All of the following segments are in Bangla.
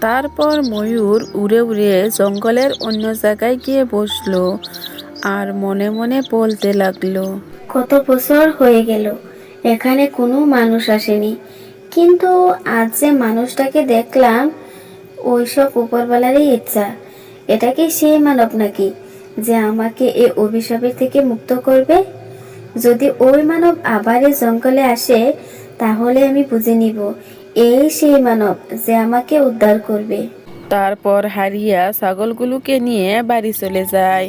তারপর ময়ূর উড়ে উড়ে জঙ্গলের অন্য জায়গায় গিয়ে বসলো আর মনে মনে বলতে লাগলো, কত বছর হয়ে গেল, এখানে কোনো মানুষ আসেনি, কিন্তু আজ যে মানুষটাকে দেখলাম, ওইসব উপরওয়ালারই ইচ্ছা। এটা কি সেই মানব নাকি যে আমাকে এই অভিশাপের থেকে মুক্ত করবে? যদি ওই মানব আবার এই জঙ্গলে আসে, তাহলে আমি বুঝে নিব এই সেই মানব যে আমাকে উদ্ধার করবে। তারপর হারিয়া ছাগলগুলোকে নিয়ে বাড়ি চলে যায়।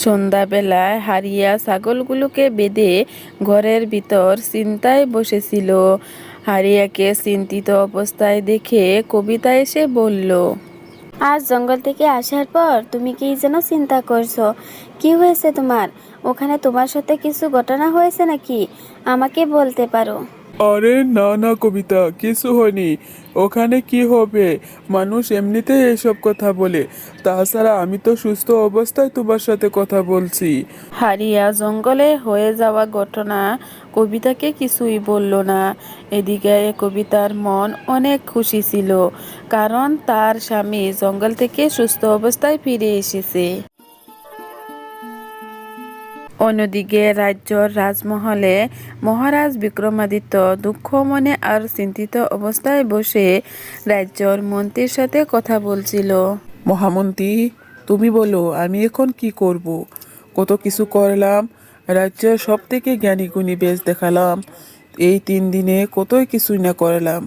সন্ধ্যাবেলায় হারিয়া ছাগলগুলোকে বেঁধে ঘরের ভিতর চিন্তায় বসেছিল। হারিয়াকে চিন্তিত অবস্থায় দেখে কবিতা এসে বলল, আজ জঙ্গল থেকে আসার পর তুমি কি যেন চিন্তা করছো? কি হয়েছে তোমার? ওখানে তোমার সাথে কিছু ঘটনা হয়েছে নাকি? আমাকে বলতে পারো। আরে না না কবিতা, কিছু হয়নি। ওখানে কি হবে, মানুষ এমনিতেই এইসব কথা বলে। তাছাড়া আমি তো সুস্থ অবস্থায় তোমার সাথে কথা বলছি। হারিয়া জঙ্গলে হয়ে যাওয়া ঘটনা কবিতাকে কিছুই বলল না। এদিকে কবিতার মন অনেক খুশি ছিল, কারণ তার স্বামী জঙ্গল থেকে সুস্থ অবস্থায় ফিরে এসেছে। অন্যদিকে রাজ্যর রাজমহলে মহারাজ বিক্রমাদিত্য দুঃখ মনে আর চিন্তিত অবস্থায় বসে রাজ্যর মন্ত্রীর সাথে কথা বলছিল। মহামন্ত্রী, তুমি বলো আমি এখন কি করব? কত কিছু করলাম, রাজ্যের সব থেকে জ্ঞানী গুণী বেশ দেখালাম, এই 3 দিনে কতই কিছুই না করলাম,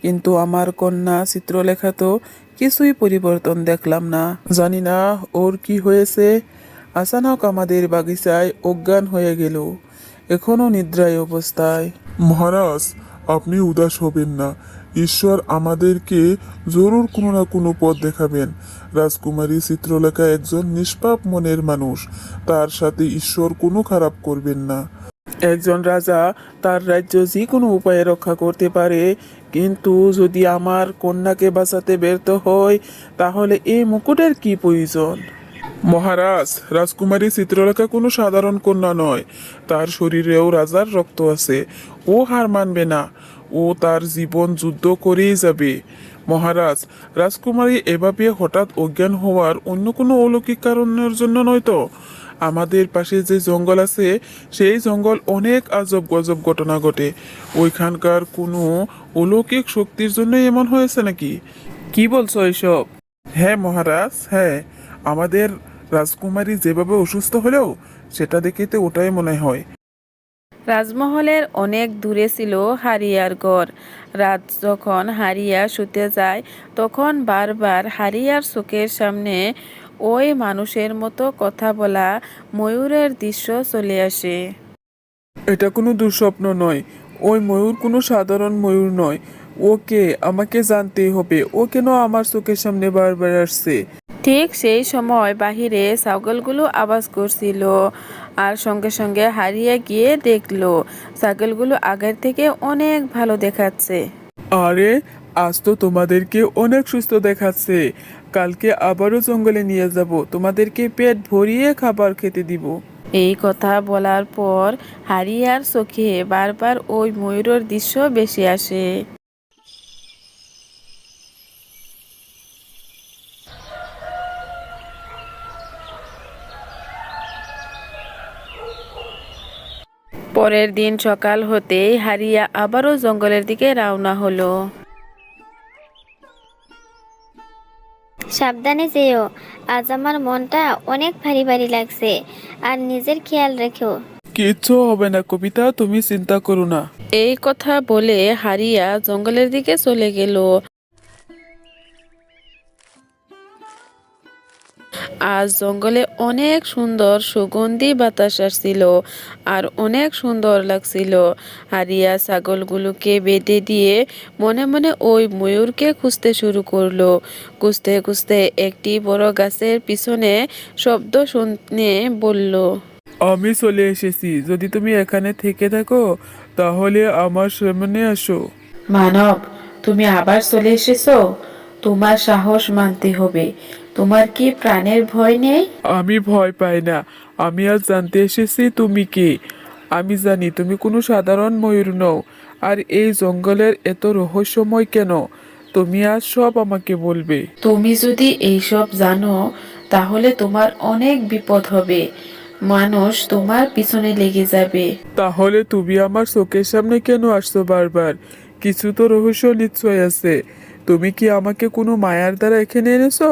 কিন্তু আমার কন্যা চিত্রলেখা তো কিছুই পরিবর্তন দেখলাম না। জানি না ওর কি হয়েছে, আচানক আমাদের বাগিচায় অজ্ঞান হয়ে গেল, এখনো নিদ্রায় অবস্থায়। মহারাজ, আপনি উদাস হবেন না। ঈশ্বর আমাদেরকে জরুর কোনো না কোনো পথ দেখাবেন। রাজকুমারী চিত্রলেখা একজন নিষ্পাপ মনের মানুষ, তার সাথে ঈশ্বর কোনো খারাপ করবেন না। একজন রাজা তার রাজ্য যে কোনো উপায়ে রক্ষা করতে পারে, কিন্তু যদি আমার কন্যাকে বাঁচাতে ব্যর্থ হয়, তাহলে এই মুকুটের কি প্রয়োজন? মহারাজ, রাজকুমারী চিত্রলেখা কোনো সাধারণ কন্যা নয়, তার শরীরেও রাজার রক্ত আছে। ও হার মানবে না, ও তার জীবন যুদ্ধ করেই যাবে। মহারাজ, রাজকুমারী এভাবে হঠাৎ অজ্ঞান হওয়ার অন্য কোনো অলৌকিক কারণের জন্য নয় তো? আমাদের পাশে যে জঙ্গল আছে, সেই জঙ্গল অনেক আজব গজব ঘটনা ঘটে। ওইখানকার কোনো অলৌকিক শক্তির জন্যই এমন হয়েছে নাকি? কি বলছো এসব? হ্যাঁ মহারাজ, হ্যাঁ। আমাদের রাজকুমারী যেভাবে অসুস্থ হলেও সেটা দেখেতে ওটাই মনে হয়। রাজমহলের অনেক দূরে ছিল হারিয়ার ঘর। রাত যখন হারিয়া শুতে যায়, তখন বারবার হারিয়ার চোখের সামনে ওই মানুষের মতো কথা বলা ময়ূরের দৃশ্য চলে আসে। এটা কোনো দুঃস্বপ্ন নয়, ওই ময়ূর কোনো সাধারণ ময়ূর নয়। ওকে আমাকে জানতেই হবে, ও কেন আমার চোখের সামনে বারবার আসছে। ঠিক সেই সময় বাহিরে ছাগলগুলো আওয়াজ করছিল, আর সঙ্গে সঙ্গে হারিয়া গিয়ে দেখলো ছাগলগুলো আগের থেকে অনেক ভালো দেখাচ্ছে। আরে, আজ তো তোমাদেরকে অনেক সুস্থ দেখাচ্ছে। কালকে আবারও জঙ্গলে নিয়ে যাব, তোমাদেরকে পেট ভরিয়ে খাবার খেতে দিব। এই কথা বলার পর হারিয়ার চোখে বারবার ওই ময়ূরের দৃশ্য বেশি আসে। পরের দিন সকাল হতেই হারিয়া আবারও জঙ্গলের দিকে রওনা হলো। সাবধানে যেও, আজ আমার মনটা অনেক ভারী ভারী লাগছে। আর নিজের খেয়াল রেখো। কিচ্ছু হবে না কবিতা, তুমি চিন্তা করো না। এই কথা বলে হারিয়া জঙ্গলের দিকে চলে গেল। আজ জঙ্গলে অনেক সুন্দর সুগন্ধি বাতাস আসছিল আর অনেক সুন্দর লাগছিল। হারিয়া ছাগলগুলোকে বেঁধে দিয়ে মনে মনে ওই ময়ূরকে খুঁজতে শুরু করলো। খুঁজতে খুঁজতে একটি বড় গাছের পিছনে শব্দ শুনে বলল, আমি চলে এসেছি, যদি তুমি এখানে থেকে থাকো তাহলে আমার সামনে আসো। মানব, তুমি আবার চলে এসেছো? তোমার সাহস মানতে হবে। তোমার কি প্রাণের ভয় নেই? আমি ভয় পাই না। আমি আজ জানতে এসেছি তুমি কে। আমি জানি তুমি কোনো সাধারণ ময়ূর নও। আর এই জঙ্গলের এত রহস্যময় কেন? তুমি আজ সব আমাকে বলবে। তুমি যদি এইসব জানো তাহলে তোমার অনেক বিপদ হবে। মানুষ তোমার পিছনে লেগে যাবে। তাহলে তুমি আমার চোখের সামনে কেন আসছো বারবার? কিছু তো রহস্য নিশ্চয় আছে। তুমি কি আমাকে কোনো মায়ার দ্বারা এখানে এনেছো?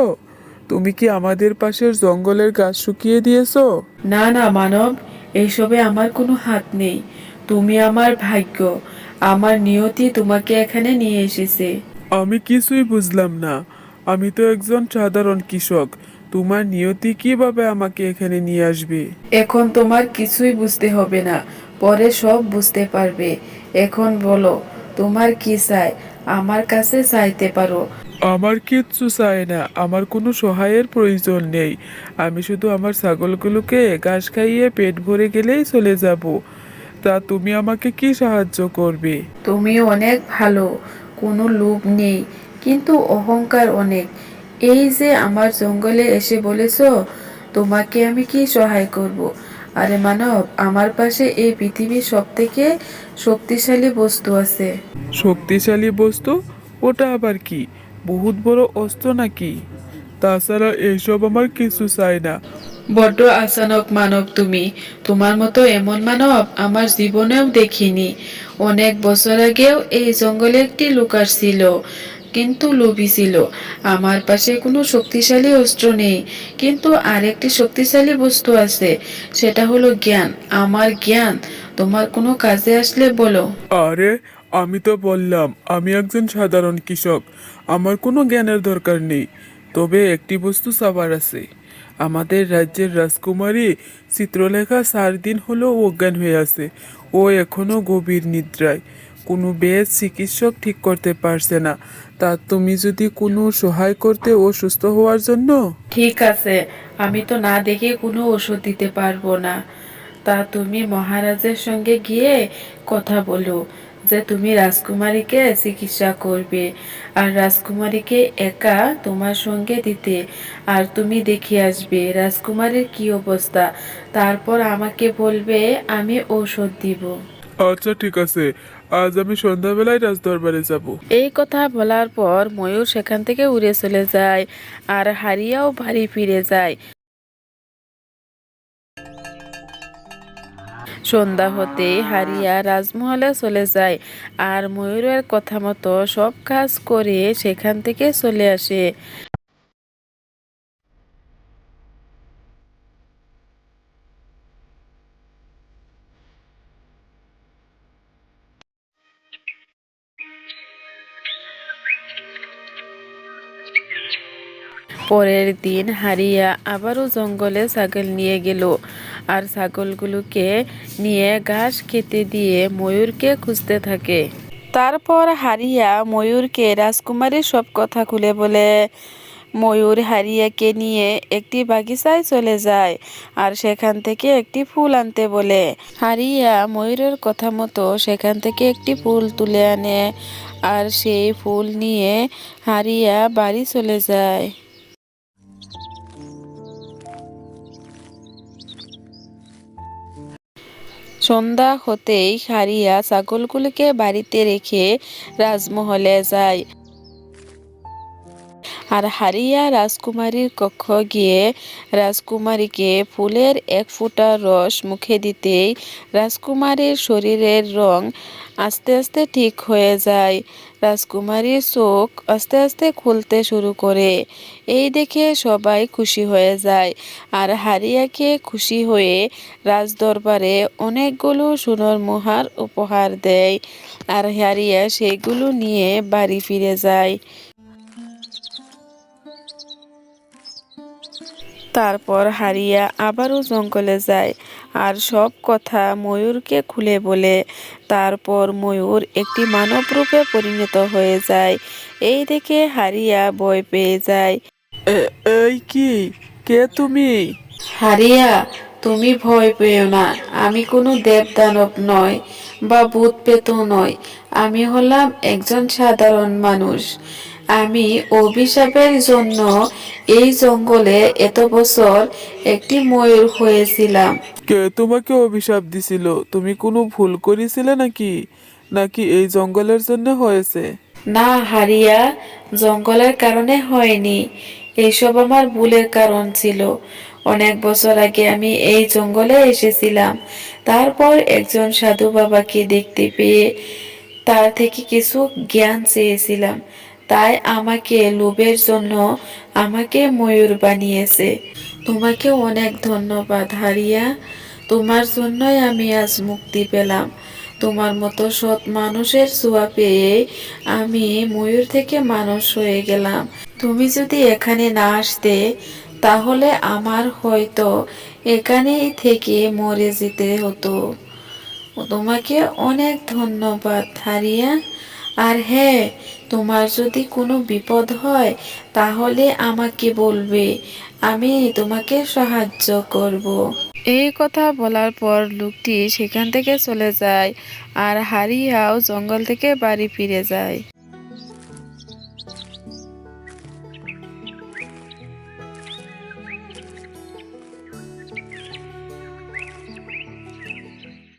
তুমি কি আমাদের পাশের জঙ্গলের গাছ শুকিয়ে দিয়েছো? না না মানব, এইসবে আমার কোনো হাত নেই। তুমি আমার ভাগ্য, আমার নিয়তি তোমাকে এখানে নিয়ে এসেছে। আমি কিছুই বুঝলাম না। আমি তো একজন সাধারণ কৃষক। তোমার নিয়তি কিভাবে আমাকে এখানে নিয়ে আসবে? এখন তোমার কিছুই বুঝতে হবে না, পরে সব বুঝতে পারবে। এখন বলো, তোমার কি চাই? আমার কাছে চাইতে পারো। আমার কিচ্ছু চাই না। আমার কোনো সহায়ের প্রয়োজন নেই। আমি শুধু আমার ছাগলগুলোকে ঘাস খাইয়ে পেট ভরে গেলেই চলে যাব। তা তুমি আমাকে কি সাহায্য করবে? তুমি অনেক ভালো, কোনো লোভ নেই, কিন্তু অহংকার অনেক। এই যে আমার জঙ্গলে এসে বলেছো তোমাকে আমি কি সহায় করব। আরে মানব, আমার পাশে এই পৃথিবীর সব থেকে শক্তিশালী বস্তু আছে। শক্তিশালী বস্তু? ওটা আবার কি? বহুত বড় অস্ত্র নাকি? তাছাড়া এইসব আমার কিছু চাই না। বড্ড আচানক মানব তুমি। তোমার মতো এমন মানব আমার জীবনেও দেখিনি। অনেক বছর আগেও এই জঙ্গলে একটি লোকার ছিল, কিন্তু লোভী ছিল। আমার পাশে কোনো শক্তিশালী অস্ত্র নেই, কিন্তু আরেকটি শক্তিশালী বস্তু আছে, সেটা হলো জ্ঞান। আমার জ্ঞান তোমার কোনো কাজে আসলে বলো। আরে, আমি তো বললাম আমি একজন সাধারণ কৃষক। আমার কোনো জ্ঞানের দরকার নেই। তবে একটি বস্তু চাবার আছে। আমাদের রাজ্যের রাজকুমারী চিত্রলেখা 4 দিন হলো অজ্ঞান হয়ে আছে। ও এখনো গভীর নিদ্রায়। কোনো বেদ চিকিৎসক ঠিক করতে পারছে না। তা তুমি যদি কোনো সহায় করতে ও সুস্থ হওয়ার জন্য। ঠিক আছে, আমি তো না দেখে কোনো ওষুধ দিতে পারবো না। তা তুমি মহারাজের সঙ্গে গিয়ে কথা বলো যে তুমি রাজকুমারীকে চিকিৎসা করবে, আর রাজকুমারীকে একা তোমার সঙ্গে দিতে, আর তুমি দেখে আসবে রাজকুমারীর কি অবস্থা। তারপর আমাকে বলবে, আমি ঔষধ দিব। আচ্ছা ঠিক আছে, আজ আমি সন্ধ্যাবেলায় রাজদরবারে যাব। এই কথা বলার পর ময়ূর সেখান থেকে উড়ে চলে যায়, আর হারিয়াও বাড়ি ফিরে যায়। সন্ধ্যা হতেই হারিয়া রাজমহলে চলে যায়, আর ময়ূরের কথা মতো সব কাজ করে সেখান থেকে চলে আসে। পরের দিন হারিয়া আবারও জঙ্গলে ছাগল নিয়ে গেল, আর ছাগলগুলোকে নিয়ে ঘাস খেতে দিয়ে ময়ূরকে খুঁজতে থাকে। তারপর হারিয়া ময়ূরকে রাজকুমারীর সব কথা খুলে বলে। ময়ূর হারিয়াকে নিয়ে একটি বাগিচায় চলে যায়, আর সেখান থেকে একটি ফুল আনতে বলে। হারিয়া ময়ূরের কথা মতো সেখান থেকে একটি ফুল তুলে আনে, আর সেই ফুল নিয়ে হারিয়া বাড়ি চলে যায়। সন্ধ্যা হতেই হারিয়া ছাগলগুলোকে বাড়িতে রেখে রাজমহলে যায়, আর হারিয়া রাজকুমারীর কক্ষ গিয়ে রাজকুমারীকে ফুলের এক ফোঁটা রস মুখে দিতেই রাজকুমারীর শরীরের রং আস্তে আস্তে ঠিক হয়ে যায়। রাজকুমারীর চোখ আস্তে আস্তে খুলতে শুরু করে। এই দেখে সবাই খুশি হয়ে যায়, আর হারিয়াকে খুশি হয়ে রাজদরবারে অনেকগুলো সোনার মোহর উপহার দেয়, আর হারিয়া সেগুলো নিয়ে বাড়ি ফিরে যায়। তারপর হারিয়া আবারও জঙ্গলে যায়, আর সব কথা ময়ূরকে খুলে বলে। তারপর ময়ূর একটি মানব রূপে পরিণত হয়ে যায়। এই দেখে হারিয়া ভয় পেয়ে যায়। এই কি? কে তুমি? হারিয়া, তুমি ভয় পেও না। আমি কোনো দেব দানব নয় বা ভূত পেতও নয়। আমি হলাম একজন সাধারণ মানুষ। আমি অভিশাপের জন্য এই জঙ্গলে এত বছর একটি ময়ূর হয়েছিলাম। কে তোমাকে অভিশাপ দিছিল? তুমি কোনো ভুল করেছিলে নাকি? নাকি এই জঙ্গলের জন্য হয়েছে? না হারিয়া, জঙ্গলের কারণে হয়নি, এইসব আমার ভুলের কারণ ছিল। অনেক বছর আগে আমি এই জঙ্গলে এসেছিলাম, তারপর একজন সাধু বাবাকে দেখতে পেয়ে তার থেকে কিছু জ্ঞান চেয়েছিলাম, তাই আমাকে লোভের জন্য আমাকে ময়ূর বানিয়েছে। তোমাকে অনেক ধন্যবাদ হারিয়া, তোমার জন্যই আমি আজ মুক্তি পেলাম। তোমার মতো সৎ মানুষের ছোঁয়া পেয়ে আমি ময়ূর থেকে মানুষ হয়ে গেলাম। তুমি যদি এখানে না আসতে তাহলে আমার হয়তো এখানেই থেকে মরে যেতে হতো। তোমাকে অনেক ধন্যবাদ হারিয়া। আর হ্যাঁ, তোমার যদি কোনো বিপদ হয় তাহলে আমাকে বলবে, আমি তোমাকে সাহায্য করব। এই কথা বলার পর লোকটি সেখান থেকে চলে যায় আর হারিয়াও জঙ্গল থেকে বাড়ি ফিরে যায়।